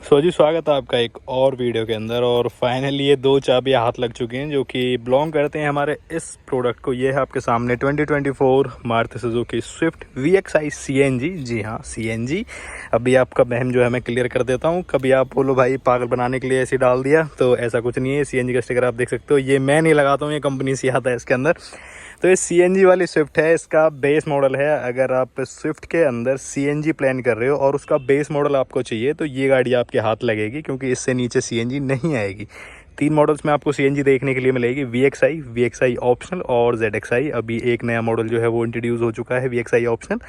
जी स्वागत है आपका एक और वीडियो के अंदर। और फाइनली ये दो चाबियाँ हाथ लग चुकी हैं जो कि बिलोंग करते हैं हमारे इस प्रोडक्ट को। ये है आपके सामने 2024 Maruti Suzuki Swift VXI CNG। जी हाँ, CNG। अभी आपका बहम जो है मैं क्लियर कर देता हूँ। कभी आप बोलो भाई पागल बनाने के लिए ऐसे डाल दिया, तो ऐसा कुछ नहीं है। CNG का स्टिकर आप देख सकते हो, ये मैं नहीं लगाता हूँ, ये कंपनी से आता है इसके अंदर। तो ये CNG वाली स्विफ्ट है, इसका बेस मॉडल है। अगर आप स्विफ्ट के अंदर CNG प्लान कर रहे हो और उसका बेस मॉडल आपको चाहिए तो ये गाड़ी आपके हाथ लगेगी, क्योंकि इससे नीचे CNG नहीं आएगी। 3 मॉडल्स में आपको CNG देखने के लिए मिलेगी, VXI ऑप्शनल और ZXI। अभी एक नया मॉडल जो है वो इंट्रोड्यूस हो चुका है VXI ऑप्शनल,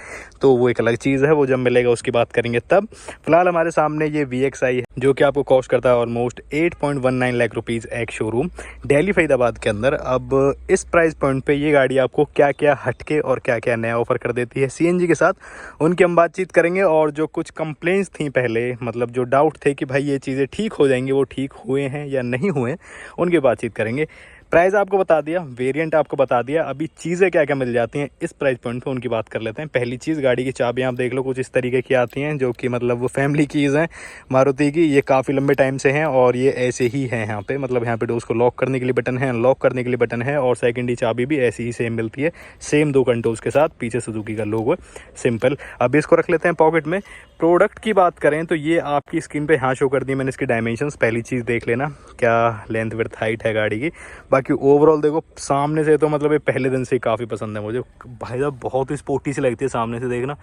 तो वो एक अलग चीज़ है, वो जब मिलेगा उसकी बात करेंगे तब। फिलहाल हमारे सामने ये VXI है जो कि आपको कॉस्ट करता है ऑलमोस्ट 8.19 लाख रुपीज़ एक शोरूम दिल्ली फरीदाबाद के अंदर। अब इस प्राइस पॉइंट पे ये गाड़ी आपको क्या क्या हटके और क्या क्या नया ऑफर कर देती है CNG के साथ, उनकी हम बातचीत करेंगे। और जो कुछ कंप्लेंट्स थी पहले, मतलब जो डाउट थे कि भाई ये चीज़ें ठीक हो जाएंगी, वो ठीक हुए हैं या नहीं हुए, उनकी बातचीत करेंगे। प्राइस आपको बता दिया, वेरिएंट आपको बता दिया, अभी चीज़ें क्या क्या मिल जाती हैं इस प्राइस पॉइंट पे उनकी बात कर लेते हैं। पहली चीज़, गाड़ी की चाबियाँ आप देख लो कुछ इस तरीके की आती हैं, जो कि मतलब वो फैमिली कीज़ हैं मारुति की। ये काफ़ी लंबे टाइम से हैं और ये ऐसे ही हैं यहाँ पे, मतलब यहाँ पे उसको लॉक करने के लिए बटन है, अनलॉक करने के लिए बटन है, और सेकेंडरी चाबी भी ऐसी ही सेम मिलती है, सेम 2 कंट्रोल्स के साथ। पीछे सुजुकी का लोगो है, सिंपल। अभी इसको रख लेते हैं पॉकेट में। प्रोडक्ट की बात करें तो ये आपकी स्क्रीन पे यहाँ शो कर दी मैंने इसकी डायमेंशंस। पहली चीज़ देख लेना क्या लेंथ विड्थ हाइट है गाड़ी की। बाकी ओवरऑल देखो सामने से तो मतलब ये पहले दिन से ही काफ़ी पसंद है मुझे भाई साहब, बहुत ही स्पोर्टी सी लगती है सामने से, देखना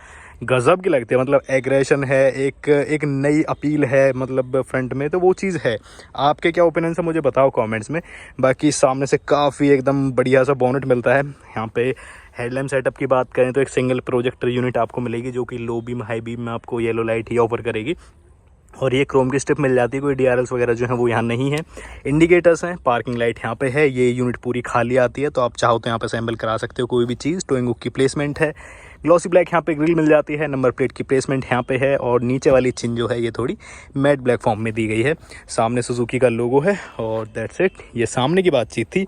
गजब की लगती है। मतलब एग्रेशन है, एक नई अपील है मतलब फ्रंट में, तो वो चीज़ है। आपके क्या ओपिनियन है मुझे बताओ कमेंट्स में। बाकी सामने से काफ़ी एकदम बढ़िया सा बोनेट मिलता है। यहाँ पे हेडलैम्प सेटअप की बात करें तो एक सिंगल प्रोजेक्टर यूनिट आपको मिलेगी, जो कि लो बीम हाई बीम में आपको येलो लाइट ही ऑफर करेगी। और ये क्रोम की स्ट्रिप मिल जाती है, कोई DRLs वगैरह जो है वो यहाँ नहीं है। इंडिकेटर्स हैं, पार्किंग लाइट यहाँ पे है। ये यूनिट पूरी खाली आती है, तो आप चाहो तो यहाँ पे असेंबल करा सकते हो कोई भी चीज़। टोइंग हुक की प्लेसमेंट है, ग्लॉसी ब्लैक यहाँ पे ग्रिल मिल जाती है, नंबर प्लेट की प्लेसमेंट यहाँ पे है, और नीचे वाली चिन जो है ये थोड़ी मैट ब्लैक फॉर्म में दी गई है। सामने सुजुकी का लोगो है और दैट्स इट। ये सामने की बातचीत थी।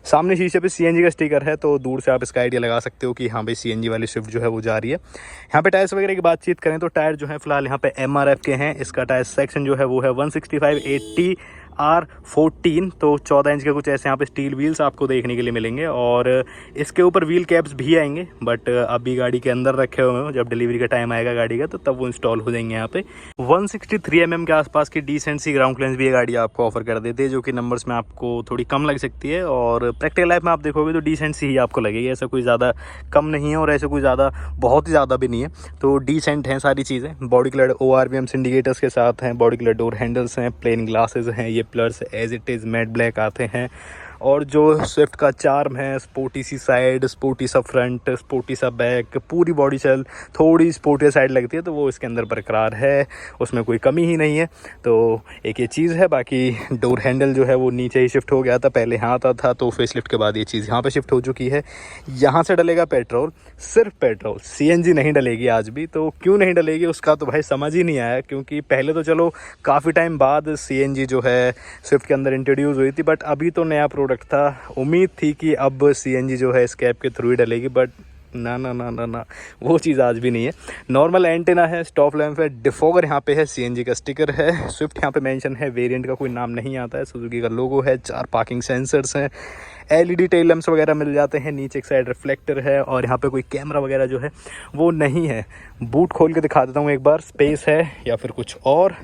सामने शीशे पे CNG का स्टिकर है, तो दूर से आप इसका आइडिया लगा सकते हो कि हाँ भाई CNG वाली स्विफ्ट जो है वो जा रही है। यहाँ पे टायर्स वगैरह की बातचीत करें तो टायर जो है फिलहाल यहाँ पे MRF के हैं। इसका टायर सेक्शन जो है वो है 165/80 R14, तो 14 इंच के कुछ ऐसे यहाँ पे स्टील व्हील्स आपको देखने के लिए मिलेंगे। और इसके ऊपर व्हील कैप्स भी आएंगे, बट अभी गाड़ी के अंदर रखे हुए हो, जब डिलीवरी का टाइम आएगा गाड़ी का तो तब वो इंस्टॉल हो जाएंगे। यहाँ पे 163 mm के आसपास की डिसेंट सी ग्राउंड क्लियरेंस भी ये गाड़ी आपको ऑफर कर देती है, जो कि नंबर्स में आपको थोड़ी कम लग सकती है, और प्रैक्टिकल लाइफ में आप देखोगे तो डिसेंट सी ही आपको लगेगी। ऐसा कोई ज़्यादा कम नहीं है और ऐसे कोई ज़्यादा बहुत ही ज़्यादा भी नहीं है, तो डिसेंट हैं सारी चीज़ें। बॉडी कलर ORVM इंडिकेटर्स के साथ हैं, बॉडी कलर डोर हैंडल्स हैं, प्लेन ग्लासेस हैं, ये plus as it is matte black आते हैं। और जो स्विफ्ट का चार्म है, स्पोर्टी सी साइड, स्पोर्टी सा फ्रंट, स्पोर्टी सा बैक, पूरी बॉडी चल थोड़ी स्पोर्टी साइड लगती है, तो वो इसके अंदर बरकरार है, उसमें कोई कमी ही नहीं है। तो एक ये चीज़ है। बाकी डोर हैंडल जो है वो नीचे ही शिफ्ट हो गया था, पहले यहाँ आता था, तो फेसलिफ्ट के बाद ये चीज़ यहाँ पे शिफ्ट हो चुकी है। यहाँ से डलेगा पेट्रोल, सिर्फ पेट्रोल, CNG नहीं डलेगी आज भी। तो क्यों नहीं डलेगी उसका तो भाई समझ ही नहीं आया, क्योंकि पहले तो चलो काफ़ी टाइम बाद CNG जो है स्विफ्ट के अंदर इंट्रोड्यूस हुई थी, बट अभी तो नया प्रोडक्ट था। उम्मीद थी कि अब CNG जो है स्कैप के थ्रू ही डलेगी, बट ना ना ना ना ना, वो चीज़ आज भी नहीं है। नॉर्मल एंटेना है, स्टॉप लैंप है, डिफॉगर यहाँ पे है, CNG का स्टिकर है, स्विफ्ट यहाँ पे मेंशन है, वेरिएंट का कोई नाम नहीं आता है, सुजुकी का लोगो है, 4 पार्किंग सेंसर्स हैं, LED टेल लैंप्स वगैरह मिल जाते हैं, नीचे एक साइड रिफ्लेक्टर है, और यहाँ पे कोई कैमरा वगैरह जो है वो नहीं है। बूट खोल के दिखा देता हूँ एक बार, स्पेस है या फिर कुछ और।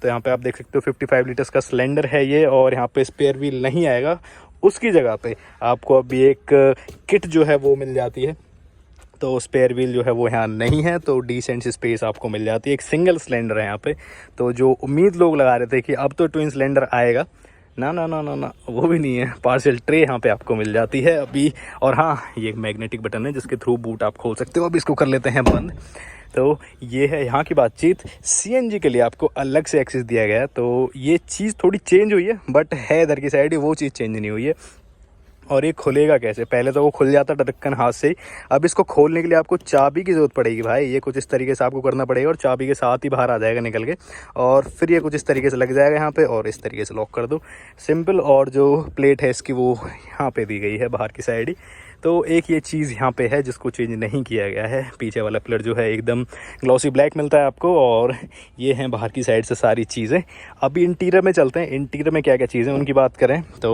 तो यहाँ पे आप देख सकते हो 55 लीटर्स का सिलेंडर है ये, और यहाँ पे स्पेयर व्हील नहीं आएगा, उसकी जगह पे आपको अभी एक किट जो है वो मिल जाती है, तो स्पेयर व्हील जो है वो यहाँ नहीं है, तो डिसेंट सी स्पेस आपको मिल जाती है। एक सिंगल सिलेंडर है यहाँ पे, तो जो उम्मीद लोग लगा रहे थे कि अब तो ट्विन सिलेंडर आएगा, ना ना ना ना ना, वो भी नहीं है। पार्सल ट्रे यहाँ पे आपको मिल जाती है अभी। और हाँ, ये एक मैग्नेटिक बटन है जिसके थ्रू बूट आप खोल सकते हो। अब इसको कर लेते हैं बंद। तो ये है यहाँ की बातचीत। CNG के लिए आपको अलग से एक्सेस दिया गया है, तो ये चीज़ थोड़ी चेंज हुई है, बट है इधर की साइड ही, वो चीज़ चेंज नहीं हुई है। और ये खुलेगा कैसे, पहले तो वो खुल जाता ढक्कन हाथ से ही, अब इसको खोलने के लिए आपको चाबी की ज़रूरत पड़ेगी भाई। ये कुछ इस तरीके से आपको करना पड़ेगा और चाबी के साथ ही बाहर आ जाएगा निकल के, और फिर ये कुछ इस तरीके से लग जाएगा यहाँ पे, और इस तरीके से लॉक कर दो, सिंपल। और जो प्लेट है इसकी वो यहाँ पे दी गई है बाहर की साइड ही, तो एक ये चीज़ यहाँ पे है जिसको चेंज नहीं किया गया है। पीछे वाला पिलर जो है एकदम ग्लॉसी ब्लैक मिलता है आपको, और ये हैं बाहर की साइड से सारी चीज़ें। अभी इंटीरियर में चलते हैं, इंटीरियर में क्या क्या चीज़ें उनकी बात करें तो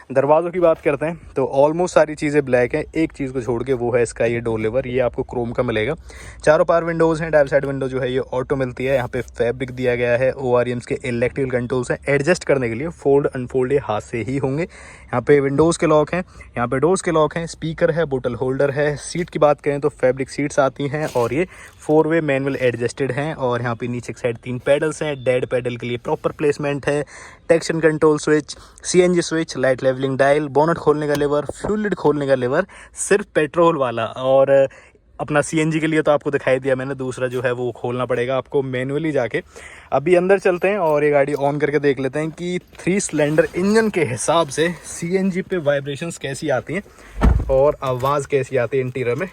दरवाज़ों की बात करते हैं तो ऑलमोस्ट सारी चीज़ें ब्लैक है। एक चीज़ को छोड़ के वो है इसका ये डोर लीवर, ये आपको क्रोम का मिलेगा। चारों पावर विंडोज़ हैं, डाबल साइड विंडो जो है ये ऑटो मिलती है। यहाँ पे फैब्रिक दिया गया है, ORMs के इलेक्ट्रिकल कंट्रोल्स हैं, एडजस्ट करने के लिए फोल्ड अनफोल्ड ये हाथ से ही होंगे। यहाँ पे विंडोज़ के लॉक हैं, यहाँ पे डोर्स के लॉक हैं, स्पीकर है, बोतल होल्डर है। सीट की बात करें तो फैब्रिक सीट्स आती हैं और ये 4-वे मैनुअल एडजस्टेड हैं। और यहाँ पे नीचे की साइड 3 पैडल्स हैं, डेड पैडल के लिए प्रॉपर प्लेसमेंट है, traction control switch, CNG switch, light levelling dial, bonnet खोलने का लेवर, फ्यूल लिड खोलने का लेवर सिर्फ पेट्रोल वाला। और अपना CNG के लिए तो आपको दिखाई दिया मैंने, दूसरा जो है वो खोलना पड़ेगा आपको मैनुअली जाके। अभी अंदर चलते हैं और ये गाड़ी ऑन करके देख लेते हैं कि 3 सिलेंडर इंजन के हिसाब से CNG पे वाइब्रेशंस कैसी आती हैं और आवाज़ कैसी आती है इंटीरियर में।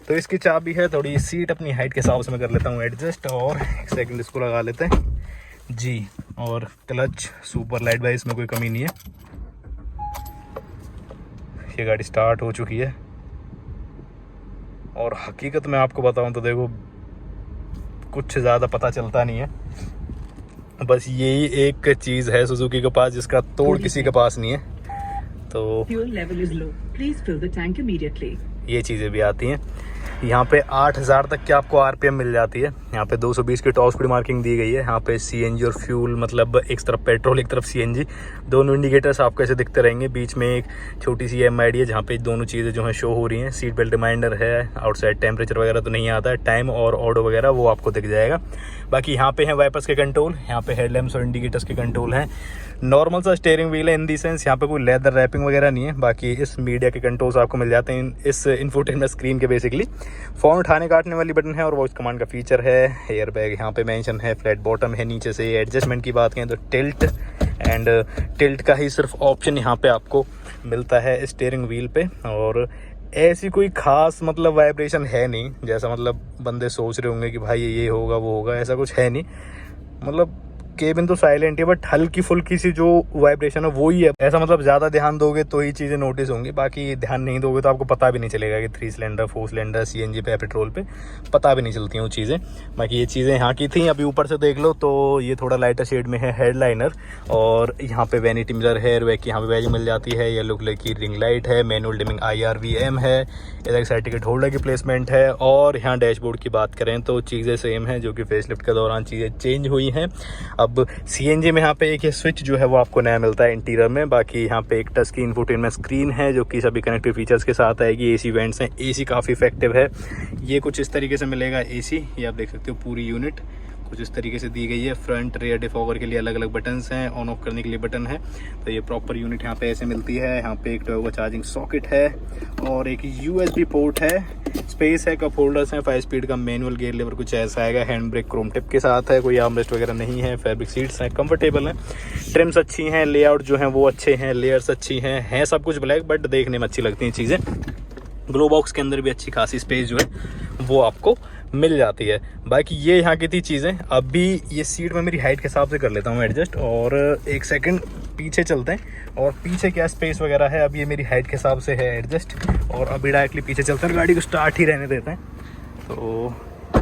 तो इसकी चाबी है, थोड़ी सीट अपनी हाइट के हिसाब से मैं कर लेता हूँ एडजस्ट, और एक सेकंड इसको लगा लेते हैं जी। और क्लच सुपर लाइट भाई, इसमें कोई कमी नहीं है। ये गाड़ी स्टार्ट हो चुकी है और हकीकत में आपको बताऊं तो देखो कुछ ज़्यादा पता चलता नहीं है, बस यही एक चीज़ है सुजुकी के पास जिसका तोड़ किसी के पास नहीं है। तो fuel level is low, please fill the tank immediately, ये चीज़ें भी आती हैं। यहाँ पे 8000 तक की आपको RPM मिल जाती है। यहाँ पे 220 की टॉप स्पीड मार्किंग दी गई है। यहाँ पे CNG और फ्यूल, मतलब एक तरफ पेट्रोल एक तरफ CNG, दोनों इंडिकेटर्स आपको ऐसे दिखते रहेंगे। बीच में एक छोटी सी MID है जहाँ पे दोनों चीज़ें जो हैं शो हो रही हैं। सीट बेल्ट रिमाइंडर है, आउटसाइड टेम्परेचर वगैरह तो नहीं आता है, टाइम और ऑडो वगैरह वो आपको दिख जाएगा। बाकी यहाँ पे हैं वाइपर्स के कंट्रोल, यहाँ पे हेडलैम्प्स और इंडिकेटर्स के कंट्रोल हैं। नॉर्मल सा स्टीयरिंग व्हील है इन दी सेंस, यहाँ पे कोई लेदर रैपिंग वगैरह नहीं है। बाकी इस मीडिया के कंट्रोल्स आपको मिल जाते हैं इस इंफोटेनमेंट स्क्रीन के। बेसिकली फ़ोन उठाने काटने वाली बटन है और वॉइस कमांड का फीचर है। एयर बैग यहाँ पे मेंशन है, फ्लैट बॉटम है नीचे से। एडजस्टमेंट की बात करें तो टिल्ट एंड टिल्ट का ही सिर्फ ऑप्शन यहाँ पे आपको मिलता है स्टीयरिंग व्हील पे। और ऐसी कोई खास मतलब वाइब्रेशन है नहीं, जैसा मतलब बंदे सोच रहे होंगे कि भाई ये होगा वो होगा, ऐसा कुछ है नहीं। मतलब केबिन तो साइलेंट है, बट हल्की फुल्की सी जो वाइब्रेशन है वो ही है। ऐसा मतलब ज़्यादा ध्यान दोगे तो ही चीज़ें नोटिस होंगी, बाकी ध्यान नहीं दोगे तो आपको पता भी नहीं चलेगा कि 3 सिलेंडर 4 सिलेंडर CNG पे पेट्रोल पे पता भी नहीं चलती हैं वो चीज़ें। बाकी ये चीज़ें यहाँ की थी। अभी ऊपर से देख लो तो ये थोड़ा लाइटर शेड में है हेडलाइनर, और यहाँ पे वैनिटी मिरर है, एयरबैग की यहाँ पे बैग मिल जाती है, येलो कलर की रिंग लाइट है, मैनुअल डिमिंग IRVM है, इधर साइड टिकट होल्डर की प्लेसमेंट है। और यहाँ डैशबोर्ड की बात करें तो चीज़ें सेम हैं, जो कि फेसलिफ्ट के दौरान चीज़ें चेंज हुई हैं। अब CNG में यहाँ पे एक ये स्विच जो है वो आपको नया मिलता है इंटीरियर में। बाकी यहाँ पे एक टच स्क्रीन इंफोटेनमेंट स्क्रीन है जो कि सभी कनेक्टिव फीचर्स के साथ आएगी। AC वेंट्स हैं, AC काफ़ी इफेक्टिव है। ये कुछ इस तरीके से मिलेगा AC, ये आप देख सकते हो पूरी यूनिट कुछ इस तरीके से दी गई है। फ्रंट रेयर डिफॉगर के लिए अलग अलग बटन्स हैं, ऑन ऑफ करने के लिए बटन है। तो ये प्रॉपर यूनिट यहाँ पे ऐसे मिलती है। यहाँ पे एक टोयोटा चार्जिंग सॉकेट है और एक USB पोर्ट है, स्पेस है, कप होल्डर्स हैं, 5 स्पीड का मैनुअल गियर लीवर कुछ ऐसा आएगा, हैंड ब्रेक क्रोम टिप के साथ है, कोई आर्मरेस्ट वगैरह नहीं है। फैब्रिक सीट्स हैं, कंफर्टेबल हैं, ट्रिम्स अच्छी हैं, लेआउट जो हैं वो अच्छे हैं, लेयर्स अच्छी हैं सब कुछ ब्लैक, बट देखने में अच्छी लगती हैं चीज़ें। ग्लो बॉक्स के अंदर भी अच्छी खासी स्पेस जो है वो आपको मिल जाती है। बाकी ये यहाँ की थी चीज़ें। अभी ये सीट में मेरी हाइट के हिसाब से कर लेता हूँ एडजस्ट, और एक सेकंड पीछे चलते हैं और पीछे क्या स्पेस वगैरह है। अब ये मेरी हाइट के हिसाब से है एडजस्ट, और अभी डायरेक्टली पीछे चलते हैं, गाड़ी को स्टार्ट ही रहने देते हैं। तो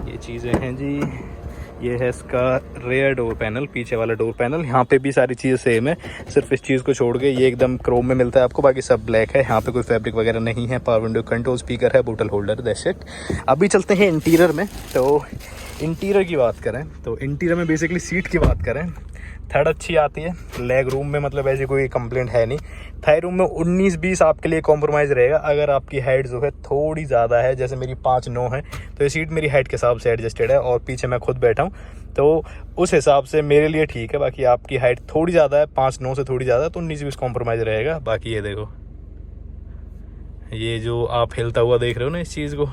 ये चीज़ें हैं जी, ये है इसका रेयर डोर पैनल, पीछे वाला डोर पैनल। यहाँ पे भी सारी चीज़ें सेम है, सिर्फ इस चीज़ को छोड़ के ये एकदम क्रोम में मिलता है आपको, बाकी सब ब्लैक है। यहाँ पे कोई फैब्रिक वगैरह नहीं है। पावर विंडो कंट्रोल, स्पीकर है, बोतल होल्डर, दैट्स इट। अभी चलते हैं इंटीरियर में। तो इंटीरियर की बात करें तो इंटीरियर में बेसिकली सीट की बात करें, थर्ड अच्छी आती है। लेग रूम में मतलब ऐसी कोई कंप्लेंट है नहीं। थाई रूम में 19-20 आपके लिए कॉम्प्रोमाइज़ रहेगा अगर आपकी हाइट जो है थोड़ी ज़्यादा है, जैसे मेरी 5'9" है, तो ये सीट मेरी हाइट के हिसाब से एडजस्टेड है और पीछे मैं खुद बैठा हूँ, तो उस हिसाब से मेरे लिए ठीक है। बाकी आपकी हाइट थोड़ी ज़्यादा है, 5'9" से थोड़ी ज़्यादा, तो 19-20 कॉम्प्रोमाइज़ रहेगा। बाकी ये देखो, ये जो आप हिलता हुआ देख रहे हो ना इस चीज़ को,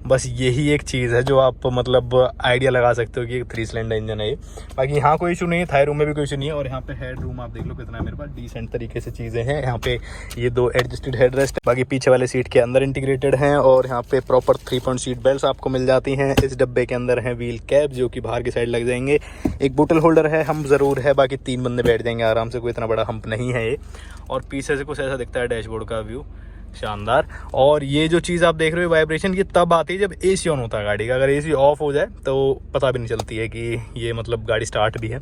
बस यही एक चीज़ है जो आप मतलब आइडिया लगा सकते हो कि 3 सिलेंडर इंजन है ये। बाकी यहाँ कोई इशू नहीं है, थाई रूम में भी कोई इशू नहीं है। और यहाँ पे हेड रूम आप देख लो कितना है मेरे पास, डिसेंट तरीके से चीज़ें हैं। यहाँ पे ये 2 एडजस्टेड हेड रेस्ट, बाकी पीछे वाले सीट के अंदर इंटीग्रेटेड हैं। और यहाँ पे प्रॉपर 3-point सीट बेल्ट आपको मिल जाती हैं। इस डब्बे के अंदर है व्हील कैप जो कि बाहर की साइड लग जाएंगे। एक बोतल होल्डर है, हम ज़रूर है, बाकी 3 बंदे बैठ जाएंगे आराम से, कोई इतना बड़ा हम्प नहीं है ये। और पीछे से कुछ ऐसा दिखता है डैशबोर्ड का व्यू। शानदार। और ये जो चीज़ आप देख रहे हो वाइब्रेशन, ये तब आती है जब एसी ऑन होता है गाड़ी का। अगर एसी ऑफ हो जाए तो पता भी नहीं चलती है कि ये मतलब गाड़ी स्टार्ट भी है।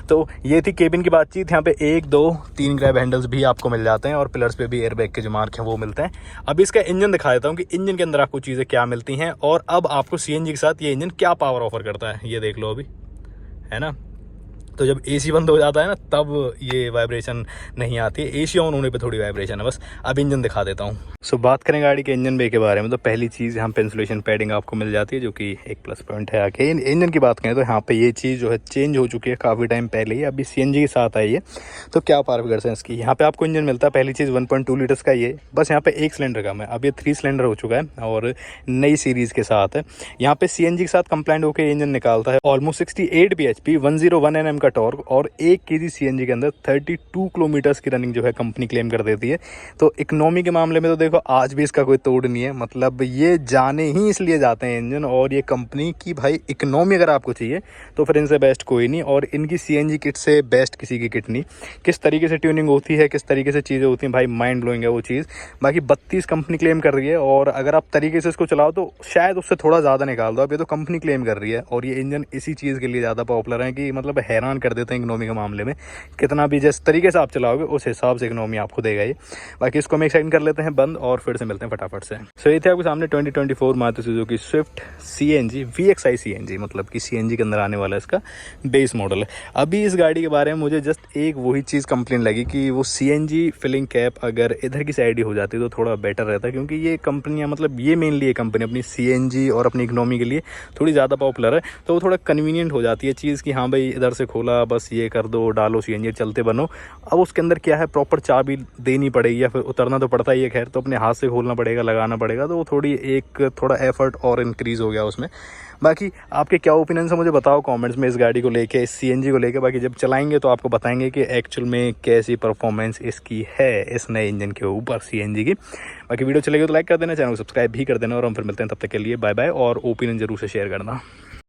तो ये थी केबिन की बातचीत। यहाँ पे 1 2 3 ग्रैब हैंडल्स भी आपको मिल जाते हैं और पिलर्स पे भी एयरबैग के जो मार्क हैं वो मिलते हैं। अब इसका इंजन दिखा देता हूँ कि इंजन के अंदर आपको चीज़ें क्या मिलती हैं और अब आपको सीएनजी के साथ ये इंजन क्या पावर ऑफर करता है, ये देख लो अभी, है ना। तो जब एसी बंद हो जाता है ना तब ये वाइब्रेशन नहीं आती है, एसी ऑन होने पे थोड़ी वाइब्रेशन है बस। अब इंजन दिखा देता हूँ। सो बात करें गाड़ी के इंजन बे के बारे में, तो पहली चीज़ यहाँ पे इंसुलेशन पैडिंग आपको मिल जाती है जो कि एक प्लस पॉइंट है। आके इंजन की बात करें तो यहाँ पे ये चीज़ जो है चेंज हो चुकी है काफ़ी टाइम पहले ही, अभी सीएनजी के साथ आई है। तो क्या पावर फिगर्स हैं इसकी, यहाँ पे आपको इंजन मिलता है पहली चीज़ 1.2 लीटर्स का, ये बस यहाँ पे 1 सिलेंडर कम है। अब ये 3 सिलेंडर हो चुका है और नई सीरीज़ के साथ है। यहाँ पे सीएनजी के साथ कंप्लाइंट होकर इंजन निकालता है ऑलमोस्ट 68 bhp, 101 Nm का टॉर्क और 1 kg सीएनजी के अंदर 32 किलोमीटर्स की रनिंग जो है कंपनी क्लेम कर देती है। तो इकोनॉमी के मामले में तो देखो आज भी इसका कोई तोड़ नहीं है, मतलब ये जाने ही इसलिए जाते हैं इंजन। और ये कंपनी की भाई इकोनॉमी अगर आपको चाहिए तो फिर इनसे बेस्ट कोई नहीं, और इनकी सीएनजी किट से बेस्ट किसी की किट नहीं। किस तरीके से ट्यूनिंग होती है, किस तरीके से चीज़ें होती हैं भाई, माइंड ब्लोइंग है वो चीज़। बाकी 32 कंपनी क्लेम कर रही है और अगर आप तरीके से इसको चलाओ तो शायद उससे थोड़ा ज़्यादा निकाल दो। अब ये तो कंपनी क्लेम कर रही है और ये इंजन इसी चीज़ के लिए ज़्यादा पॉपुलर है कि मतलब हैरान कर देते हैं इकोनॉमी के मामले में। कितना भी जिस तरीके से आप चलाओगे उस हिसाब से इकोनॉमी आपको देगा ये। बाकी इसको हम एक साइड कर लेते हैं बंद और फिर से मिलते हैं फटाफट से। सो ये थे आपके सामने 2024 Maruti Suzuki Swift CNG VXI CNG, मतलब कि सीएनजी के अंदर आने वाला इसका बेस मॉडल है। अभी इस गाड़ी के बारे में मुझे जस्ट एक वही चीज़ कंप्लेन लगी कि वो सीएनजी फिलिंग कैप अगर इधर की साइड ही हो जाती तो थोड़ा बेटर रहता, क्योंकि ये कंपनियाँ मतलब ये मेनली ये कंपनी अपनी सीएनजी और अपनी इकोनॉमी के लिए थोड़ी ज़्यादा पॉपुलर है। तो वो थोड़ा कन्वीनियंट हो जाती है चीज़ कि हाँ भाई इधर से खोला बस ये कर दो, डालो सीएनजी चलते बनो। अब उसके अंदर क्या है, प्रॉपर चाबी देनी पड़ेगी या फिर उतरना तो पड़ता ही है, खैर तो अपने हाथ से खोलना पड़ेगा, लगाना पड़ेगा, तो वो थोड़ा एफर्ट और इंक्रीज़ हो गया उसमें। बाकी आपके क्या ओपिनियन है मुझे बताओ कमेंट्स में इस गाड़ी को लेके, इस सीएनजी को लेके। बाकी जब चलाएंगे तो आपको बताएंगे कि एक्चुअल में कैसी परफॉर्मेंस इसकी है इस नए इंजन के ऊपर सीएनजी की। बाकी वीडियो चलेगी तो लाइक कर देना, चैनल को सब्सक्राइब भी कर देना और हम फिर मिलते हैं, तब तक के लिए बाय बाय। और ओपिनियन जरूर से शेयर करना।